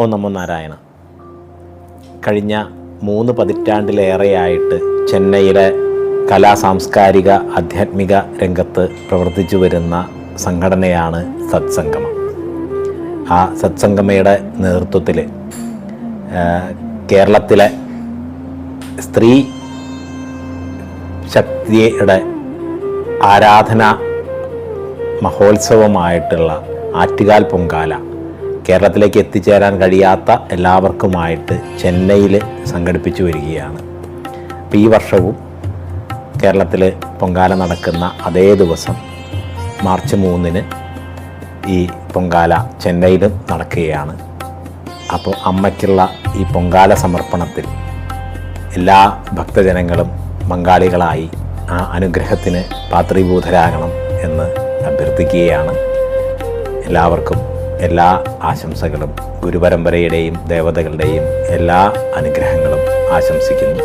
ഓ നമോ നാരായണ. കഴിഞ്ഞ 3 പതിറ്റാണ്ടിലേറെയായിട്ട് ചെന്നൈയിലെ സാംസ്കാരിക ആധ്യാത്മിക രംഗത്ത് പ്രവർത്തിച്ചു വരുന്ന സംഘടനയാണ് സത്സംഗമം. ആ സത്സംഗമയുടെ നേതൃത്വത്തിൽ കേരളത്തിലെ സ്ത്രീ ശക്തിയുടെ ആരാധന മഹോത്സവമായിട്ടുള്ള ആറ്റുകാൽ പൊങ്കാല കേരളത്തിലേക്ക് എത്തിച്ചേരാൻ കഴിയാത്ത എല്ലാവർക്കുമായിട്ട് ചെന്നൈയിൽ സംഘടിപ്പിച്ചു വരികയാണ്. അപ്പോൾ ഈ വർഷവും കേരളത്തിൽ പൊങ്കാല നടക്കുന്ന അതേ ദിവസം മാർച്ച് 3-ന് ഈ പൊങ്കാല ചെന്നൈയിലും നടക്കുകയാണ്. അപ്പോൾ അമ്മയ്ക്കുള്ള ഈ പൊങ്കാല സമർപ്പണത്തിൽ എല്ലാ ഭക്തജനങ്ങളും പങ്കാളികളായി ആ അനുഗ്രഹത്തിന് പാത്രീഭൂതരാകണം എന്ന് അഭ്യർത്ഥിക്കുകയാണ്. എല്ലാവർക്കും എല്ലാ ആശംസകളും ഗുരുപരമ്പരയുടെയും ദേവതകളുടെയും എല്ലാ അനുഗ്രഹങ്ങളും ആശംസിക്കുന്നു.